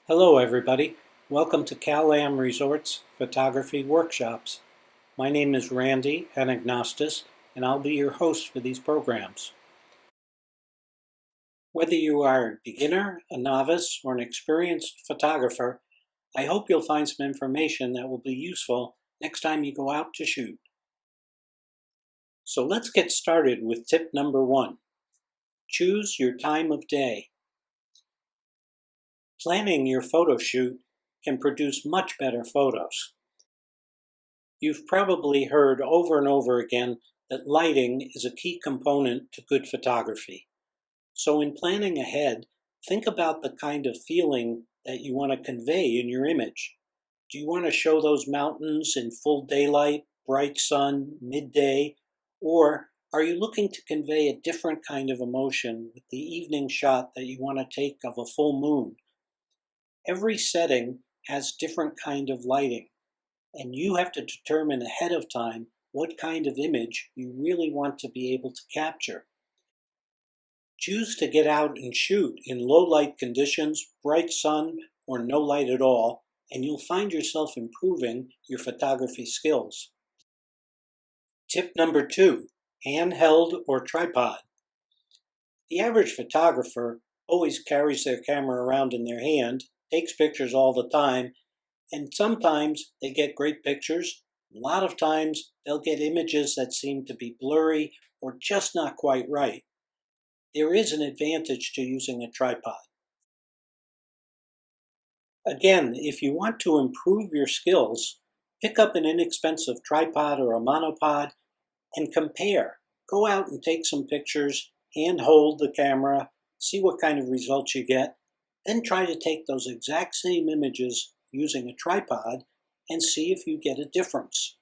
Hello everybody, welcome to Cal-Am Resorts Photography Workshops. My name is Randy Anagnostis and I'll be your host for these programs. Whether you are a beginner, a novice, or an experienced photographer, I hope you'll find some information that will be useful next time you go out to shoot. So let's get started with tip number 1. Choose your time of day. Planning your photo shoot can produce much better photos. You've probably heard over and over again that lighting is a key component to good photography. So in planning ahead, think about the kind of feeling that you want to convey in your image. Do you want to show those mountains in full daylight, bright sun, midday, or are you looking to convey a different kind of emotion with the evening shot that you want to take of a full moon? Every setting has different kind of lighting, and you have to determine ahead of time what kind of image you really want to be able to capture. Choose to get out and shoot in low light conditions, bright sun, or no light at all, and you'll find yourself improving your photography skills. Tip number 2, handheld or tripod. The average photographer always carries their camera around in their hand, takes pictures all the time, and sometimes they get great pictures. A lot of times they'll get images that seem to be blurry or just not quite right. There is an advantage to using a tripod. Again, if you want to improve your skills, pick up an inexpensive tripod or a monopod and compare. Go out and take some pictures, hand hold the camera, see what kind of results you get, then try to take those exact same images using a tripod and see if you get a difference.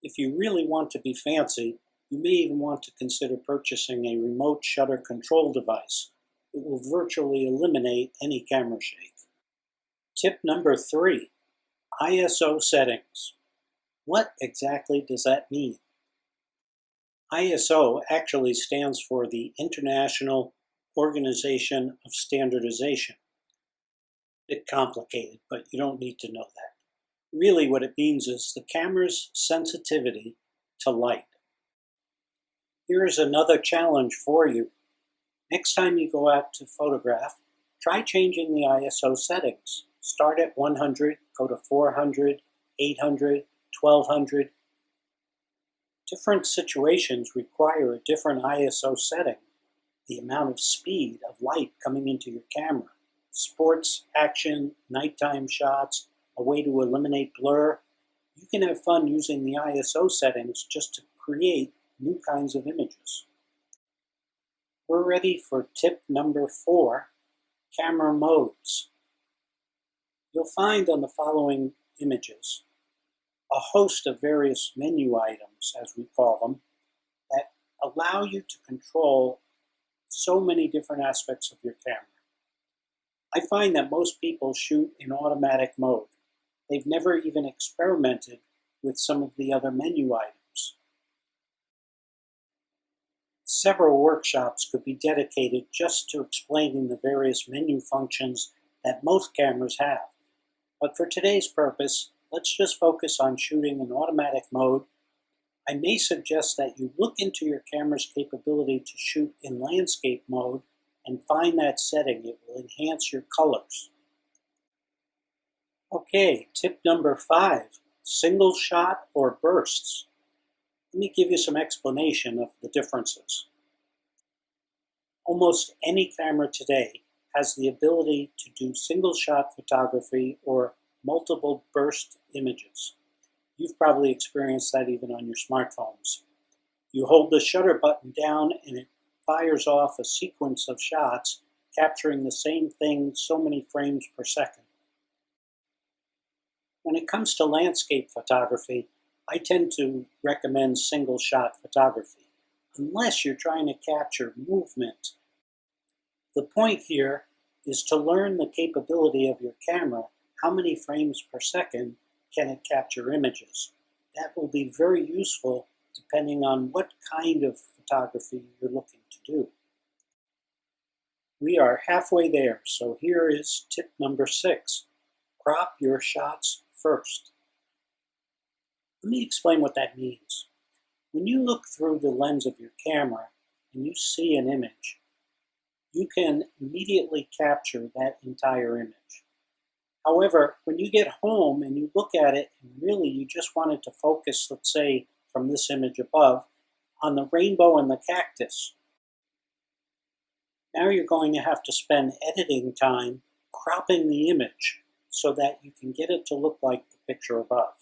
If you really want to be fancy, you may even want to consider purchasing a remote shutter control device. It will virtually eliminate any camera shake. Tip number 3, ISO settings. What exactly does that mean? ISO actually stands for the International Organization of Standardization. A bit complicated, but you don't need to know that. Really what it means is the camera's sensitivity to light. Here's another challenge for you. Next time you go out to photograph, try changing the ISO settings. Start at 100, go to 400, 800, 1200. Different situations require a different ISO setting. The amount of speed of light coming into your camera. Sports, action, nighttime shots, a way to eliminate blur. You can have fun using the ISO settings just to create new kinds of images. We're ready for tip number 4, camera modes. You'll find on the following images a host of various menu items, as we call them, that allow you to control so many different aspects of your camera. I find that most people shoot in automatic mode. They've never even experimented with some of the other menu items. Several workshops could be dedicated just to explaining the various menu functions that most cameras have. But for today's purpose, let's just focus on shooting in automatic mode. I may suggest that you look into your camera's capability to shoot in landscape mode and find that setting. It will enhance your colors. Okay, tip number 5, single shot or bursts. Let me give you some explanation of the differences. Almost any camera today has the ability to do single shot photography or multiple burst images. You've probably experienced that even on your smartphones. You hold the shutter button down and it fires off a sequence of shots capturing the same thing so many frames per second. When it comes to landscape photography, I tend to recommend single shot photography, unless you're trying to capture movement. The point here is to learn the capability of your camera. How many frames per second can it capture images? That will be very useful depending on what kind of photography you're looking to do. We are halfway there, so here is tip number 6. Crop your shots first. Let me explain what that means. When you look through the lens of your camera and you see an image, you can immediately capture that entire image. However, when you get home and you look at it and really you just wanted to focus, let's say from this image above, on the rainbow and the cactus, now you're going to have to spend editing time cropping the image so that you can get it to look like the picture above.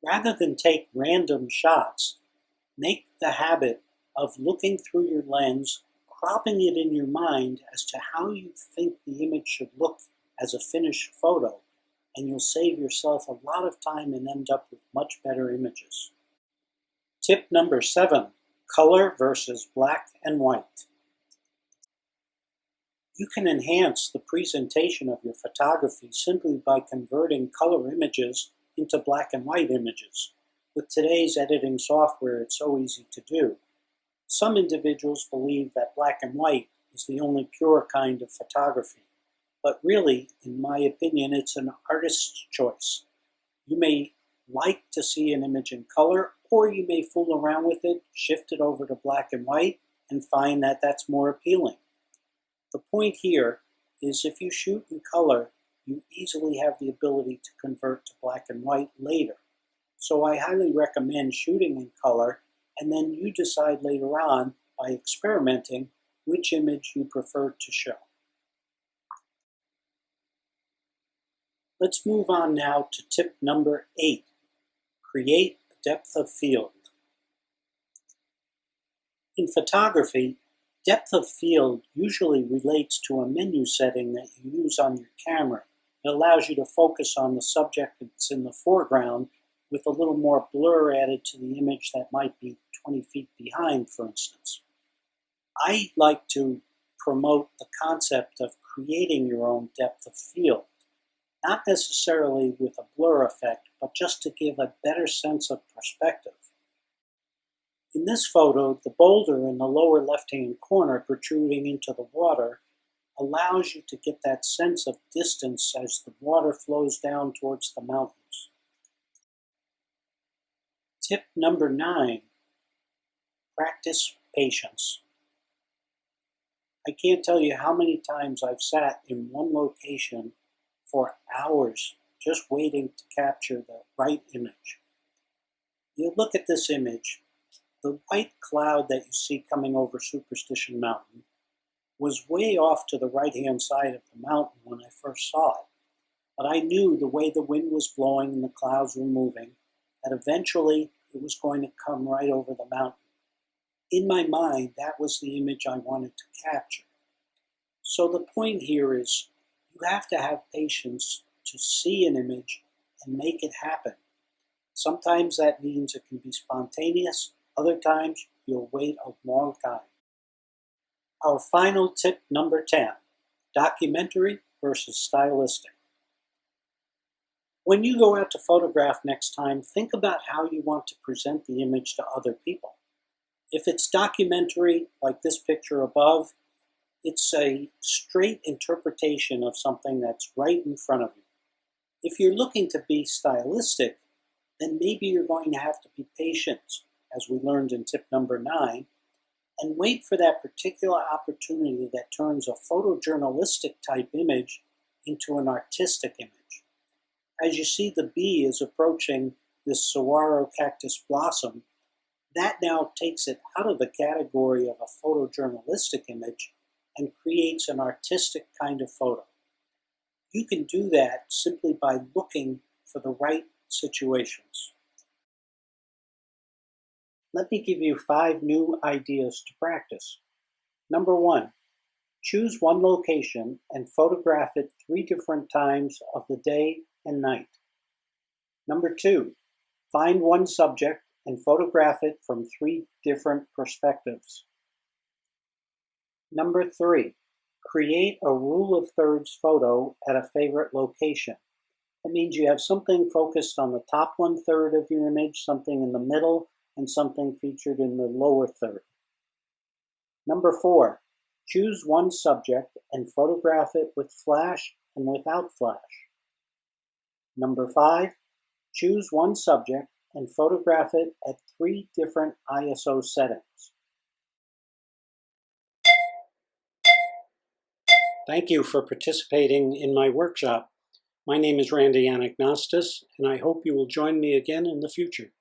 Rather than take random shots, make the habit of looking through your lens, cropping it in your mind as to how you think the image should look as a finished photo, and you'll save yourself a lot of time and end up with much better images. Tip number 7, color versus black and white. You can enhance the presentation of your photography simply by converting color images into black and white images. With today's editing software, it's so easy to do. Some individuals believe that black and white is the only pure kind of photography, but really, in my opinion, it's an artist's choice. You may like to see an image in color, or you may fool around with it, shift it over to black and white, and find that that's more appealing. The point here is if you shoot in color, you easily have the ability to convert to black and white later. So I highly recommend shooting in color, and then you decide later on, by experimenting, which image you prefer to show. Let's move on now to tip number 8. Create depth of field. In photography, depth of field usually relates to a menu setting that you use on your camera. It allows you to focus on the subject that's in the foreground with a little more blur added to the image that might be 20 feet behind, for instance. I like to promote the concept of creating your own depth of field, not necessarily with a blur effect, but just to give a better sense of perspective. In this photo, the boulder in the lower left-hand corner protruding into the water allows you to get that sense of distance as the water flows down towards the mountains. Tip number 9, practice patience. I can't tell you how many times I've sat in one location for hours just waiting to capture the right image. You look at this image, the white cloud that you see coming over Superstition Mountain was way off to the right-hand side of the mountain when I first saw it. But I knew the way the wind was blowing and the clouds were moving, that eventually it was going to come right over the mountain. In my mind, that was the image I wanted to capture. So the point here is you have to have patience to see an image and make it happen. Sometimes that means it can be spontaneous. Other times, you'll wait a long time. Our final tip number 10, documentary versus stylistic. When you go out to photograph next time, think about how you want to present the image to other people. If it's documentary, like this picture above, it's a straight interpretation of something that's right in front of you. If you're looking to be stylistic, then maybe you're going to have to be patient, as we learned in tip number 9, and wait for that particular opportunity that turns a photojournalistic type image into an artistic image. As you see the bee is approaching this saguaro cactus blossom, that now takes it out of the category of a photojournalistic image and creates an artistic kind of photo. You can do that simply by looking for the right situations. Let me give you 5 new ideas to practice. Number 1, choose one location and photograph it 3 different times of the day and night. Number 2, find one subject and photograph it from 3 different perspectives. Number 3, create a rule of thirds photo at a favorite location. That means you have something focused on the top 1/3 of your image, something in the middle, and something featured in the lower third. Number 4, Choose one subject and photograph it with flash and without flash. Number 5, choose one subject and photograph it at 3 different ISO settings. Thank you for participating in my workshop. My name is Randy Anagnostis, and I hope you will join me again in the future.